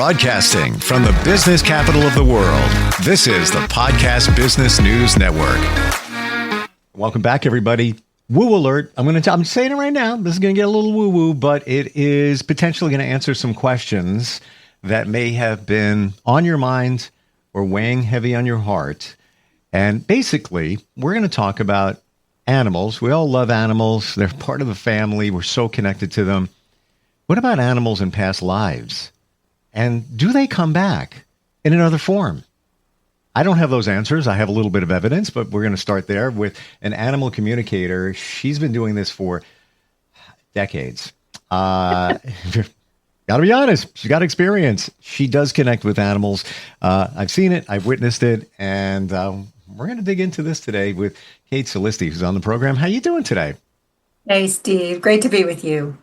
Broadcasting from the business capital of the world, this is the Podcast Business News Network. Welcome back, everybody. Woo alert. I'm saying it right now. This is going to get a little woo-woo, but it is potentially going to answer some questions that may have been on your mind or weighing heavy on your heart. And basically, we're going to talk about animals. We all love animals. They're part of the family. We're so connected to them. What about animals in past lives? And do they come back in another form? I don't have those answers. I have a little bit of evidence, but we're going to start there with an animal communicator. She's been doing this for decades. Got to be honest. She's got experience. She does connect with animals. I've seen it. I've witnessed it. And we're going to dig into this today with Kate Solisti, who's on the program. How you doing today? Hey, Steve. Great to be with you.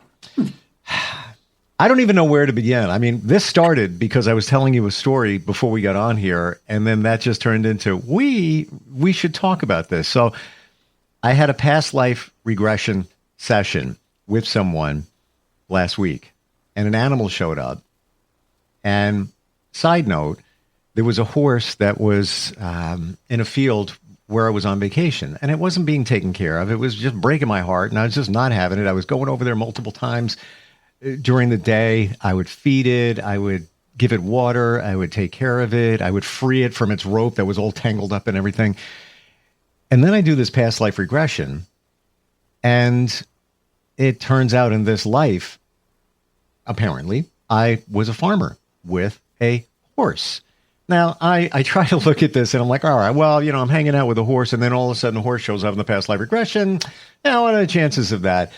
I don't even know where to begin. I mean, this started because I was telling you a story before we got on here, and then that just turned into, we should talk about this. So I had a past life regression session with someone last week, and an animal showed up. And side note, there was a horse that was in a field where I was on vacation, and it wasn't being taken care of. It was just breaking my heart, and I was just not having it. I was going over there multiple times during the day. I would feed it. I would give it water. I would take care of it. I would free it from its rope that was all tangled up and everything. And then I do this past life regression. And it turns out in this life, apparently, I was a farmer with a horse. Now, I try to look at this and I'm like, all right, well, I'm hanging out with a horse, and then all of a sudden a horse shows up in the past life regression. Now, what are the chances of that?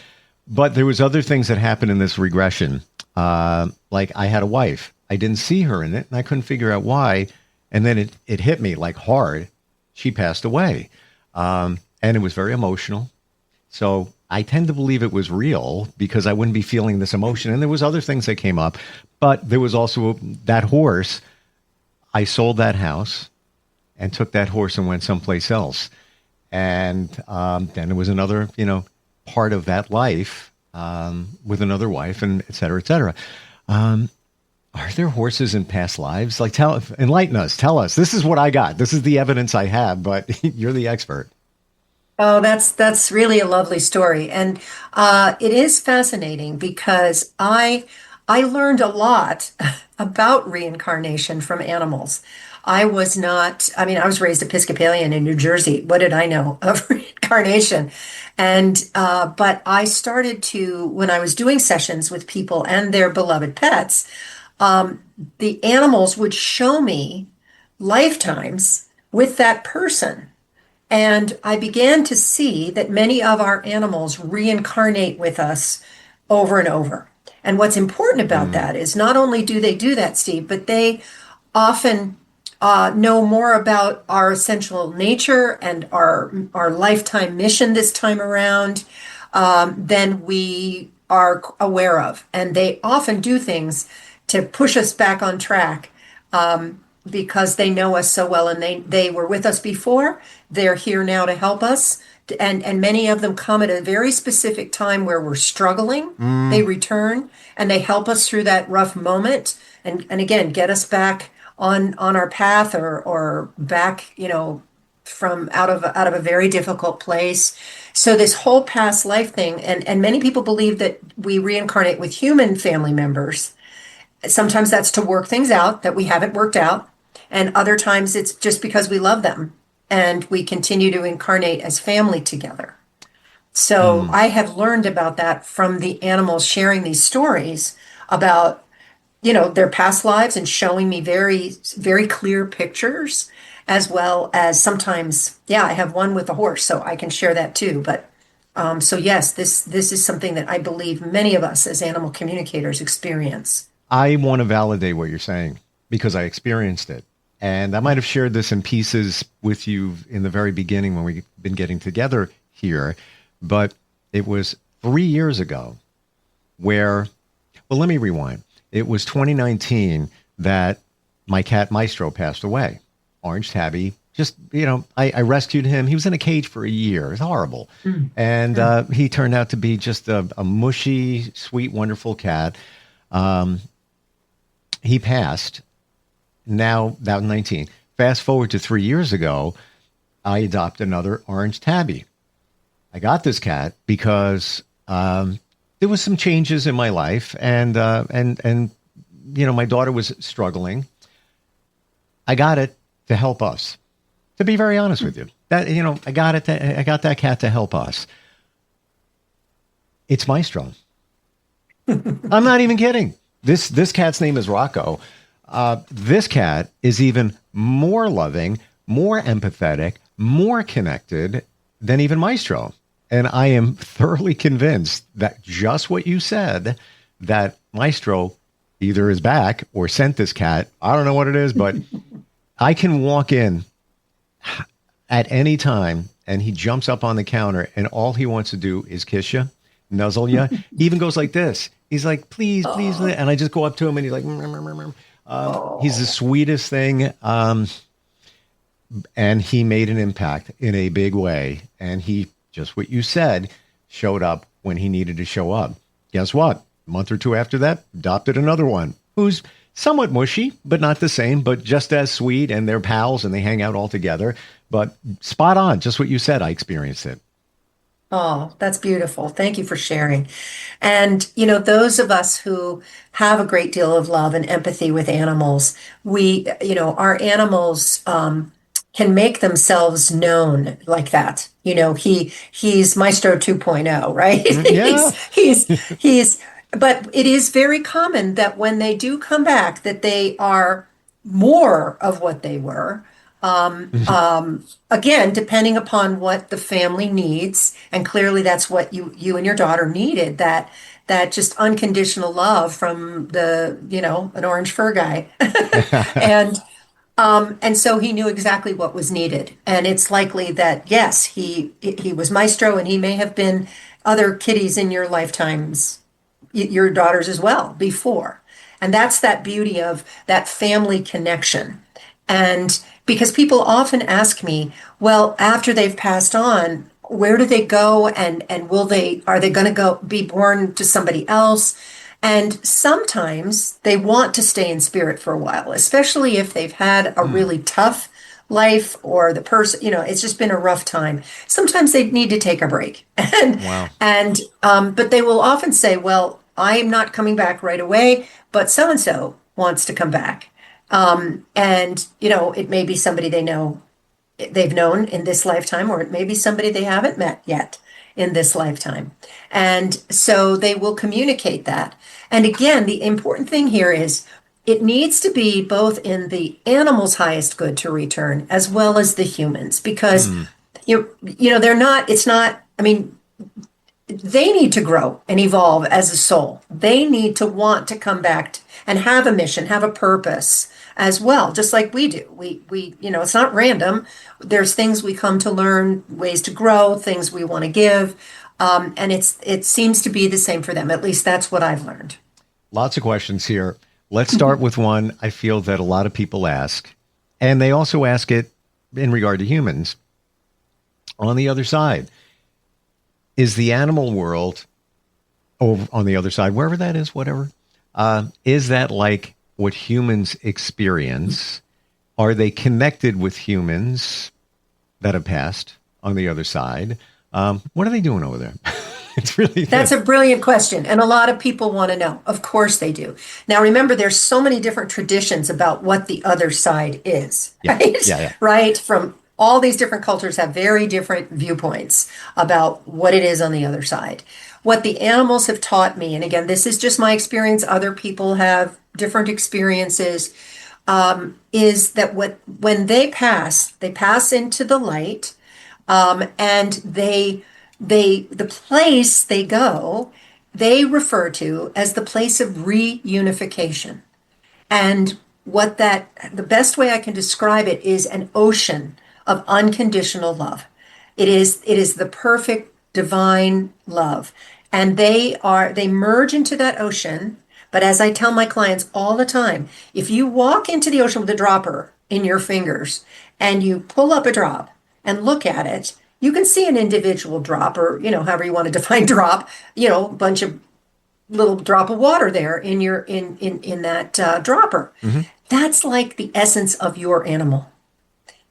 But there was other things that happened in this regression. Like I had a wife. I didn't see her in it, and I couldn't figure out why. And then it hit me like hard. She passed away. And it was very emotional. So I tend to believe it was real because I wouldn't be feeling this emotion. And there was other things that came up. But there was also that horse. I sold that house and took that horse and went someplace else. And then there was another, part of that life with another wife, and et cetera, et cetera. Are there horses in past lives? Like, enlighten us. Tell us. This is what I got. This is the evidence I have, but you're the expert. Oh, that's really a lovely story. And it is fascinating because I learned a lot about reincarnation from animals. I was raised Episcopalian in New Jersey. What did I know of reincarnation? And, but I started to, when I was doing sessions with people and their beloved pets, the animals would show me lifetimes with that person. And I began to see that many of our animals reincarnate with us over and over. And what's important about that is not only do they do that, Steve, but they often know more about our essential nature and our lifetime mission this time around than we are aware of. And they often do things to push us back on track because they know us so well, and they were with us before. They're here now to help us. And many of them come at a very specific time where we're struggling. They return and they help us through that rough moment and again, get us back on our path or back, from out of a very difficult place. So this whole past life thing, and many people believe that we reincarnate with human family members. Sometimes that's to work things out that we haven't worked out. And other times it's just because we love them and we continue to incarnate as family together. So I have learned about that from the animals sharing these stories about their past lives and showing me very, very clear pictures, as well as sometimes, I have one with a horse, so I can share that too. But so yes, this is something that I believe many of us as animal communicators experience. I want to validate what you're saying because I experienced it. And I might have shared this in pieces with you in the very beginning when we've been getting together here, but it was 3 years ago where, well, let me rewind. It was 2019 that my cat Maestro passed away. Orange Tabby. Just, I rescued him. He was in a cage for a year. It was horrible. And he turned out to be just a mushy, sweet, wonderful cat. he passed. Now, that was 19. Fast forward to 3 years ago, I adopted another orange tabby. I got this cat because there was some changes in my life, and my daughter was struggling. I got it to help us. To be very honest with you, I got that cat to help us. It's Maestro. I'm not even kidding. This cat's name is Rocco. This cat is even more loving, more empathetic, more connected than even Maestro. And I am thoroughly convinced that just what you said, that Maestro either is back or sent this cat. I don't know what it is, but I can walk in at any time and he jumps up on the counter and all he wants to do is kiss you, nuzzle you. He even goes like this. He's like, please, please. And I just go up to him and he's like, he's the sweetest thing. And he made an impact in a big way. And he, just what you said, showed up when he needed to show up. Guess what? A month or two after that, adopted another one who's somewhat mushy, but not the same, but just as sweet. And they're pals and they hang out all together. But spot on, just what you said. I experienced it. Oh, that's beautiful. Thank you for sharing. And, those of us who have a great deal of love and empathy with animals, our animals can make themselves known like that. He's Maestro 2.0, right? Yeah. he's, but it is very common that when they do come back, that they are more of what they were. Again, depending upon what the family needs, and clearly that's what you and your daughter needed, that just unconditional love from an orange fur guy. And so he knew exactly what was needed. And it's likely that, yes, he was Maestro, and he may have been other kitties in your lifetimes, your daughters as well, before. And that's that beauty of that family connection. And because people often ask me, well, after they've passed on, where do they go, and are they going to be born to somebody else? And sometimes they want to stay in spirit for a while, especially if they've had a really tough life, or the person, it's just been a rough time. Sometimes they need to take a break. Wow. But they will often say, well, I'm not coming back right away, but so-and-so wants to come back. It may be somebody they've known in this lifetime, or it may be somebody they haven't met yet in this lifetime. And so they will communicate that. And again, the important thing here is it needs to be both in the animal's highest good to return as well as the humans, because they need to grow and evolve as a soul. They need to want to come back and have a mission, have a purpose as well, just like we do. We it's not random. There's things we come to learn, ways to grow, things we want to give. And it seems to be the same for them. At least that's what I've learned. Lots of questions here. Let's start with one I feel that a lot of people ask, and they also ask it in regard to humans. On the other side, is the animal world, over on the other side, wherever that is, whatever, is that like what humans experience? Are they connected with humans that have passed on the other side? What are they doing over there? That's a brilliant question. And a lot of people want to know. Of course they do. Now, remember, there's so many different traditions about what the other side is, right? Yeah. Right? From all these different cultures have very different viewpoints about what it is on the other side. What the animals have taught me, and again, this is just my experience, other people have different experiences, is that when they pass into the light, and the place they go, they refer to as the place of reunification. And the best way I can describe it is an ocean of unconditional love. It is the perfect divine love. And they merge into that ocean. But as I tell my clients all the time, if you walk into the ocean with a dropper in your fingers and you pull up a drop and look at it, you can see an individual drop, or, however you want to define drop, a bunch of little drop of water there in your in that dropper. That's like the essence of your animal.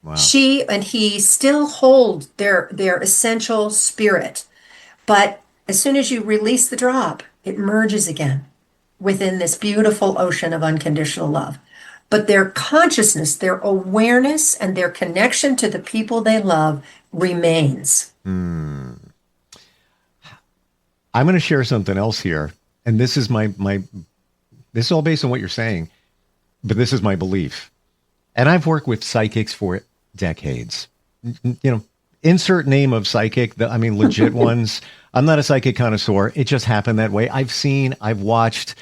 Wow. She and he still hold their essential spirit, but as soon as you release the drop, it merges again within this beautiful ocean of unconditional love. But their consciousness, their awareness, and their connection to the people they love remains. I'm going to share something else here, and this is my this is all based on what you're saying, but this is my belief. And I've worked with psychics for decades. Insert name of psychic, legit ones. I'm not a psychic connoisseur. It just happened that way. I've watched.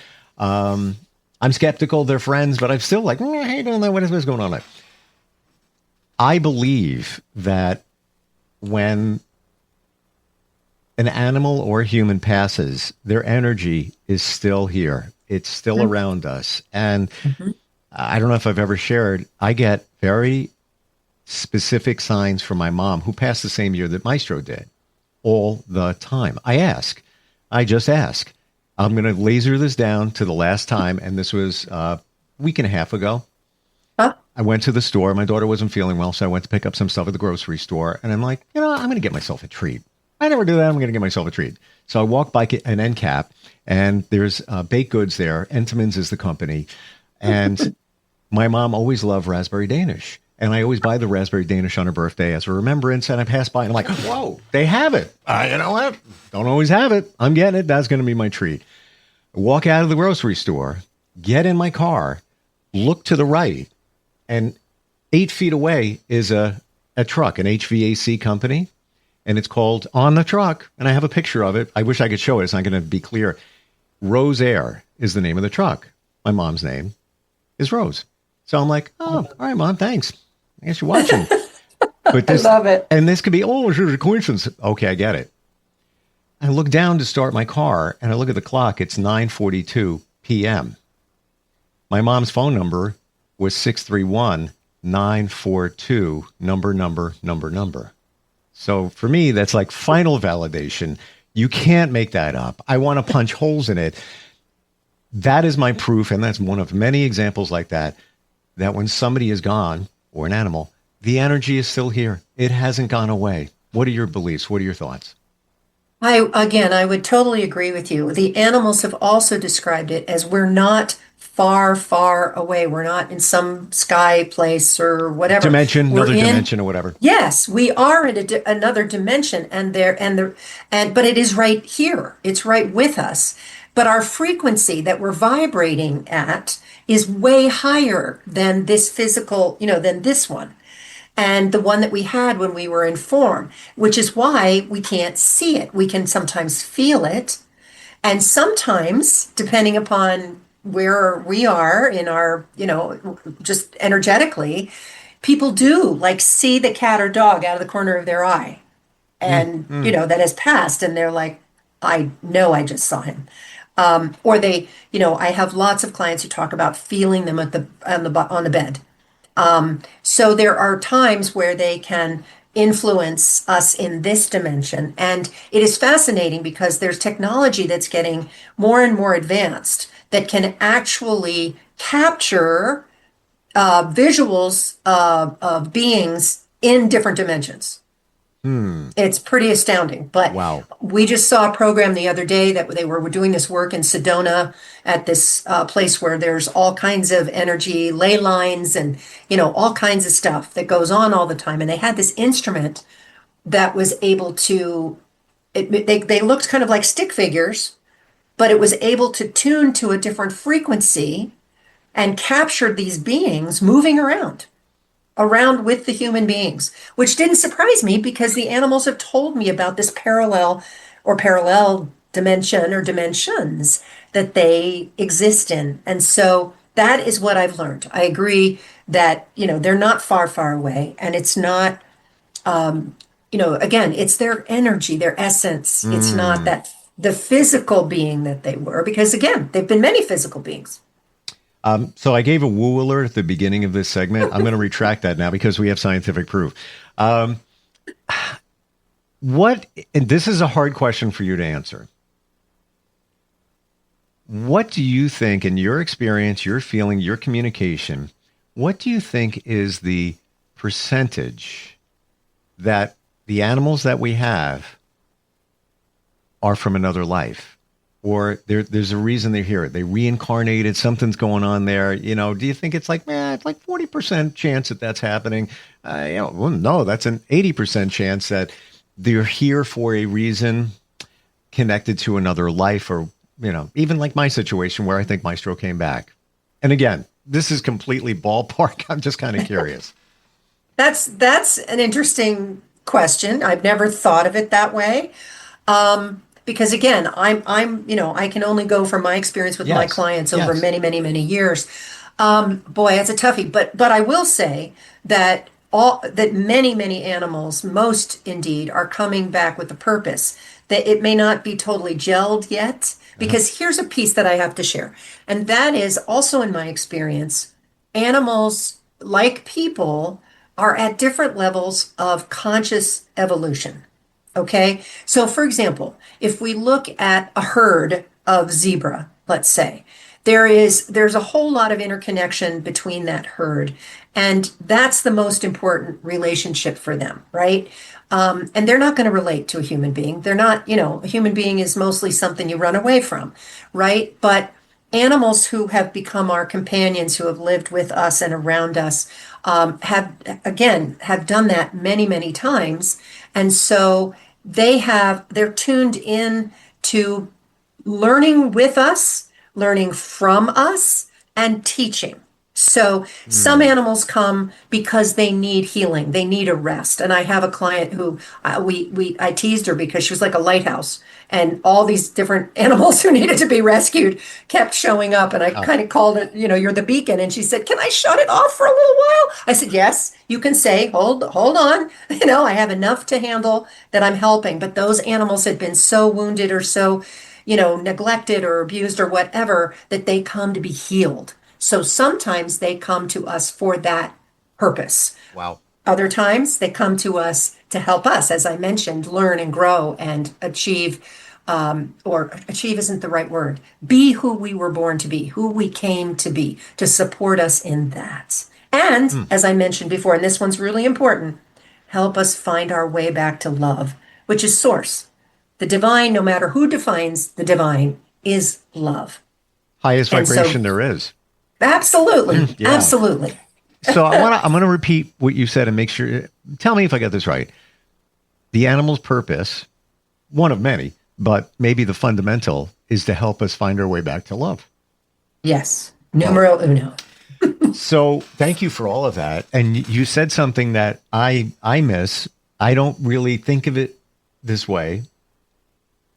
I'm skeptical they're friends, but I'm still like, I don't know what's going on there. I believe that when an animal or a human passes, their energy is still here. It's still around us. And I don't know if I've ever shared, I get very specific signs from my mom, who passed the same year that Maestro did, all the time. I just ask. I'm going to laser this down to the last time, and this was a week and a half ago. Huh? I went to the store. My daughter wasn't feeling well, so I went to pick up some stuff at the grocery store, and I'm like, I'm going to get myself a treat. I never do that. I'm going to get myself a treat. So I walk by an end cap, and there's baked goods there. Entenmann's is the company, and my mom always loved raspberry Danish. And I always buy the raspberry Danish on her birthday as a remembrance. And I pass by and I'm like, whoa, they have it. You know what? Don't always have it. I'm getting it. That's going to be my treat. I walk out of the grocery store, get in my car, look to the right, and 8 feet away is a truck, an HVAC company. And it's called On the Truck. And I have a picture of it. I wish I could show it. It's not going to be clear. Rose Air is the name of the truck. My mom's name is Rose. So I'm like, all right, Mom, thanks. I guess you're watching. But this, I love it. And this could be, it's a coincidence. Okay, I get it. I look down to start my car, and I look at the clock. It's 9:42 p.m. My mom's phone number was 631-942, number. So for me, that's like final validation. You can't make that up. I want to punch holes in it. That is my proof, and that's one of many examples like that when somebody is gone, or an animal, the energy is still here. It hasn't gone away. What are your beliefs? What are your thoughts? I would totally agree with you. The animals have also described it as we're not far, far away. We're not in some sky place or whatever. Another dimension or whatever. Yes, we are in another dimension, but it is right here. It's right with us. But our frequency that we're vibrating at is way higher than this physical, than this one. And the one that we had when we were in form, which is why we can't see it. We can sometimes feel it. And sometimes, depending upon where we are in our, just energetically, people do like see the cat or dog out of the corner of their eye. And, that has passed. And they're like, I know I just saw him. Or they, I have lots of clients who talk about feeling them on the bed. So there are times where they can influence us in this dimension. And it is fascinating because there's technology that's getting more and more advanced that can actually capture visuals of beings in different dimensions. It's pretty astounding. But wow. We just saw a program the other day that they were doing this work in Sedona at this place where there's all kinds of energy, ley lines, and all kinds of stuff that goes on all the time. And they had this instrument that was able to, they looked kind of like stick figures, but it was able to tune to a different frequency and captured these beings moving around with the human beings, which didn't surprise me because the animals have told me about this parallel dimension or dimensions that they exist in. And so that is what I've learned. I agree that, they're not far, far away, and it's not, again, it's their energy, their essence. It's not that the physical being that they were, because again, they've been many physical beings. So I gave a woo alert at the beginning of this segment. I'm going to retract that now because we have scientific proof. And this is a hard question for you to answer. What do you think, in your experience, your feeling, your communication, what do you think is the percentage that the animals that we have are from another life? Or there's a reason they're here. They reincarnated, something's going on there. Do you think it's like, it's like 40% chance that that's happening? Well, no, that's an 80% chance that they're here for a reason connected to another life, or, even like my situation where I think Maestro came back. And again, this is completely ballpark. I'm just kind of curious. That's an interesting question. I've never thought of it that way. Because again, I can only go from my experience with my clients over many, many, many years. Boy, it's a toughie. But I will say that many, many animals, most indeed, are coming back with a purpose. That it may not be totally gelled yet, because here's a piece that I have to share. And that is also in my experience, animals, like people, are at different levels of conscious evolution. Okay. So for example, if we look at a herd of zebra, let's say, there's a whole lot of interconnection between that herd. And that's the most important relationship for them, right? And they're not going to relate to a human being. They're not, a human being is mostly something you run away from, right? But animals who have become our companions, who have lived with us and around us, have done that many, many times. And so they're tuned in to learning with us, learning from us, and teaching. So some animals come because they need healing. They need a rest. And I have a client who I teased her because she was like a lighthouse, and all these different animals who needed to be rescued kept showing up. And I kind of called it, you're the beacon. And she said, "Can I shut it off for a little while?" I said, "Yes, you can say, hold on. I have enough to handle that I'm helping." But those animals had been so wounded or so, neglected or abused or whatever, that they come to be healed. So sometimes they come to us for that purpose. Wow. Other times they come to us to help us, as I mentioned, learn and grow and achieve, or achieve isn't the right word, be who we were born to be, who we came to be, to support us in that. And as I mentioned before, and this one's really important, help us find our way back to love, which is source. The divine, no matter who defines the divine, is love. Highest vibration there is. Absolutely. Yeah. Absolutely. So I'm going to repeat what you said and make sure. Tell me if I got this right. The animal's purpose, one of many, but maybe the fundamental, is to help us find our way back to love. Yes. Numero uno. So thank you for all of that. And you said something that I miss. I don't really think of it this way,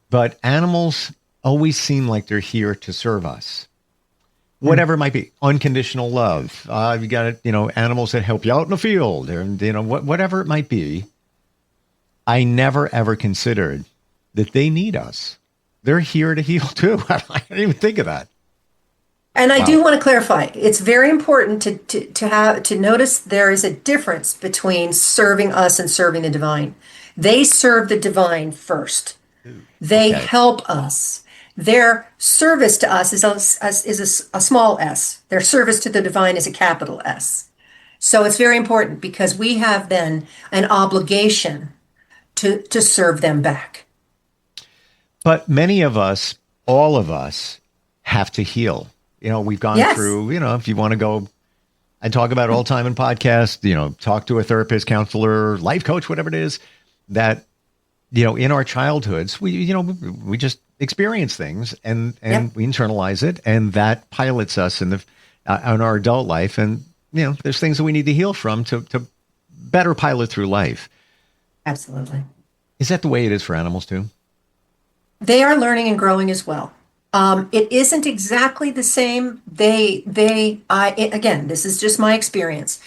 but animals always seem like they're here to serve us. Whatever it might be, unconditional love. You got, animals that help you out in the field, and whatever it might be. I never ever considered that they need us. They're here to heal too. I didn't even think of that. And I do want to clarify. It's very important to notice there is a difference between serving us and serving the divine. They serve the divine first. They help us. Their service to us is a small s. Their service to the divine is a capital S. So it's very important because we have then an obligation to serve them back. But many of us, all of us, have to heal. We've gone through, if you want to go, I talk about it all the time in podcasts, talk to a therapist, counselor, life coach, whatever it is, that, in our childhoods, we just experience things and we internalize it, and that pilots us in our adult life. And, there's things that we need to heal from to better pilot through life. Absolutely. Is that the way it is for animals too? They are learning and growing as well. It isn't exactly the same. Again, this is just my experience.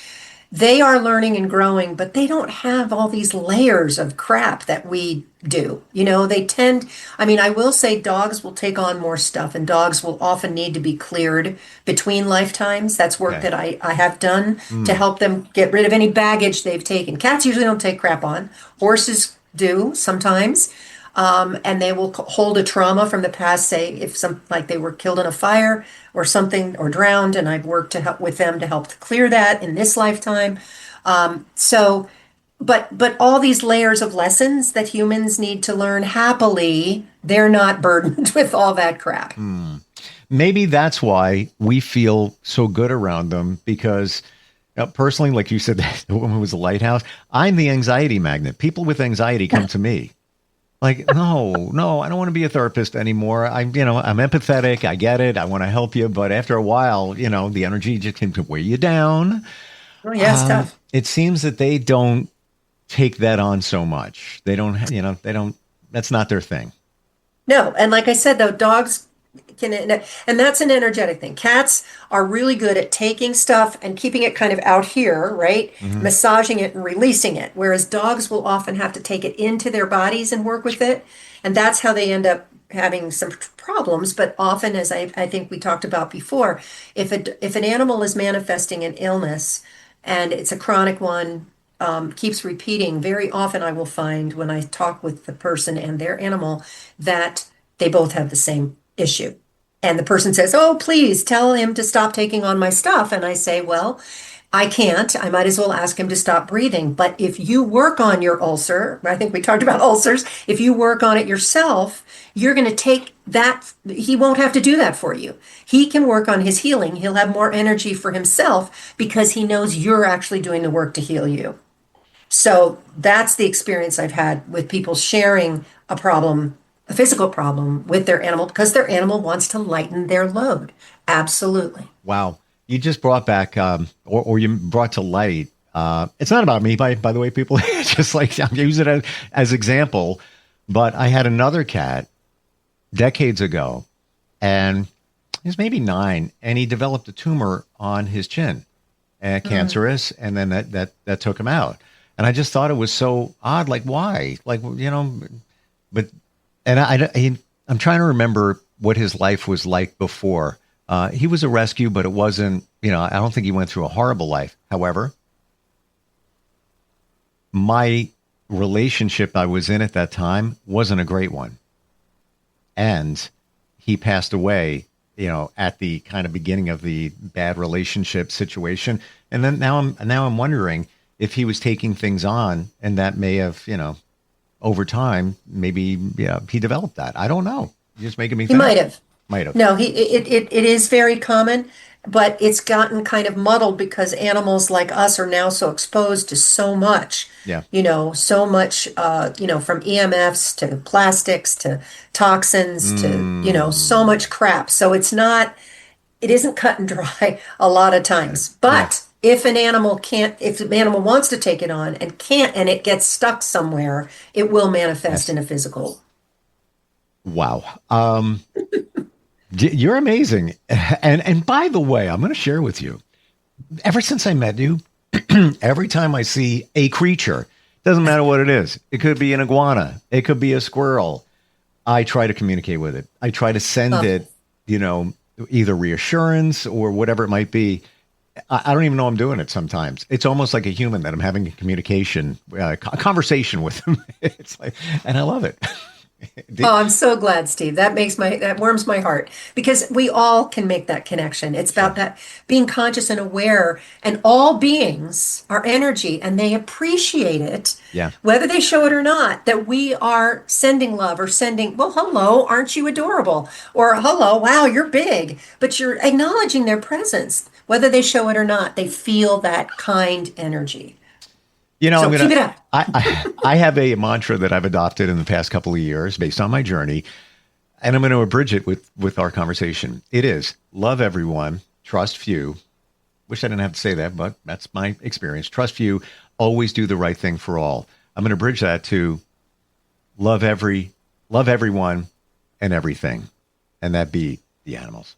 They are learning and growing, but they don't have all these layers of crap that we do. They tend, I will say dogs will take on more stuff, and dogs will often need to be cleared between lifetimes. That's work that I have done to help them get rid of any baggage they've taken. Cats usually don't take crap on. Horses do sometimes. and they will hold a trauma from the past, say if like they were killed in a fire or something or drowned, and I've worked to help with them to help to clear that in this lifetime. So, but all these layers of lessons that humans need to learn happily, they're not burdened with all that crap. Maybe that's why we feel so good around them, because personally, like you said, that woman was a lighthouse. I'm the anxiety magnet. People with anxiety come to me. Like, no, I don't want to be a therapist anymore. I'm empathetic. I get it. I want to help you. But after a while, the energy just can weigh you down. Oh, yeah, it's tough. It seems that they don't take that on so much. They don't, that's not their thing. No. And like I said, though, dogs can, and that's an energetic thing. Cats are really good at taking stuff and keeping it kind of out here, right? Mm-hmm. Massaging it and releasing it. Whereas dogs will often have to take it into their bodies and work with it. And that's how they end up having some problems. But often, as I think we talked about before, if an animal is manifesting an illness and it's a chronic one, keeps repeating, very often I will find when I talk with the person and their animal that they both have the same issue. And the person says, "Oh, please tell him to stop taking on my stuff." And I say, "Well, I can't. I might as well ask him to stop breathing. But if you work on your ulcer," I think we talked about ulcers, if you work on it yourself, you're going to take that. He won't have to do that for you. He can work on his healing. He'll have more energy for himself because he knows you're actually doing the work to heal you. So that's the experience I've had with people sharing a problem, a physical problem with their animal, because their animal wants to lighten their load. Absolutely. Wow. You just brought back, or you brought to light. It's not about me, by the way, people. It's just like I'm using it as example. But I had another cat decades ago, and he was maybe 9, and he developed a tumor on his chin, cancerous, and then that took him out. And I just thought it was so odd. Like, why? Like, but, and I'm trying to remember what his life was like before. He was a rescue, but it wasn't, I don't think he went through a horrible life. However, my relationship I was in at that time wasn't a great one. And he passed away, at the kind of beginning of the bad relationship situation. And then now I'm wondering if he was taking things on, and that may have, over time, maybe, he developed that. I don't know. You're just making me think. He might have. Might have. No, it is very common, but it's gotten kind of muddled because animals like us are now so exposed to so much. Yeah. So much, from EMFs to plastics to toxins to, so much crap. So it isn't cut and dry a lot of times. But if an animal wants to take it on and can't, and it gets stuck somewhere, it will manifest in a physical. Wow. You're amazing. And by the way, I'm going to share with you, ever since I met you, every time I see a creature, doesn't matter what it is. It could be an iguana. It could be a squirrel. I try to communicate with it. I try to send it, either reassurance or whatever it might be. I don't even know I'm doing it sometimes. It's almost like a human that I'm having a communication, a conversation with them. It's like, and I love it. Oh, I'm so glad, Steve. That warms my heart, because we all can make that connection. It's about that being conscious and aware, and all beings are energy, and they appreciate it, whether they show it or not, that we are sending love or sending, well, hello, aren't you adorable? Or hello, wow, you're big, but you're acknowledging their presence, whether they show it or not. They feel that kind energy. So keep it up. I have a mantra that I've adopted in the past couple of years based on my journey, and I'm going to abridge it with our conversation. It is love everyone, trust few. Wish I didn't have to say that, but that's my experience. Trust few, always do the right thing for all. I'm going to bridge that to love everyone and everything, and that be the animals.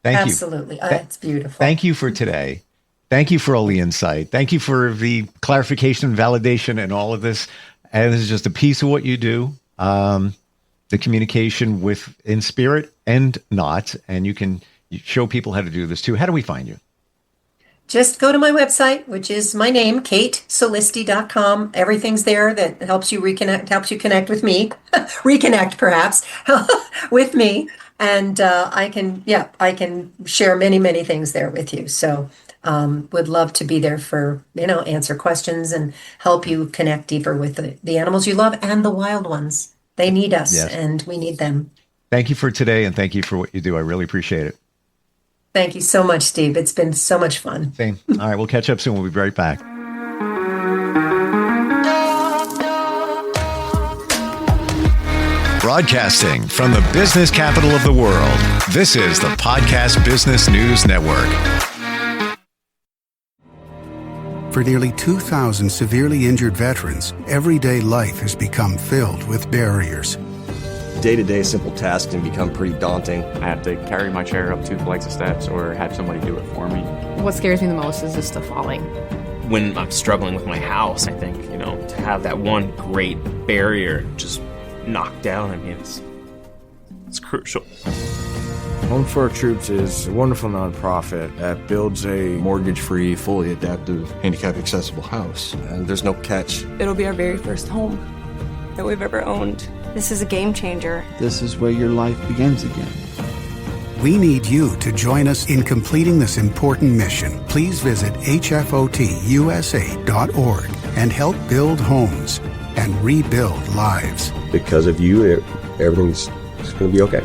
Thank you. Absolutely. It's beautiful. Thank you for today. Thank you for all the insight. Thank you for the clarification and validation and all of this. And this is just a piece of what you do, the communication in spirit and not. And you show people how to do this too. How do we find you? just go to my website, which is my name, KateSolisti.com. Everything's there that helps you connect with me, reconnect perhaps with me. And I can share many, many things there with you. So would love to be there for, answer questions and help you connect deeper with the animals you love and the wild ones. They need us, yes, and we need them. Thank you for today, and thank you for what you do. I really appreciate it. Thank you so much, Steve. It's been so much fun. Same. All right, we'll catch up soon. We'll be right back. Broadcasting from the business capital of the world, this is the Podcast Business News Network. For nearly 2,000 severely injured veterans, everyday life has become filled with barriers. Day-to-day simple tasks can become pretty daunting. I have to carry my chair up 2 flights of steps or have somebody do it for me. What scares me the most is just the falling. When I'm struggling with my house, I think, to have that one great barrier just knocked down, it's crucial. Home for Our Troops is a wonderful nonprofit that builds a mortgage-free, fully adaptive, handicap-accessible house. And there's no catch. It'll be our very first home that we've ever owned. This is a game changer. This is where your life begins again. We need you to join us in completing this important mission. Please visit hfotusa.org and help build homes and rebuild lives. Because of you, everything's going to be okay.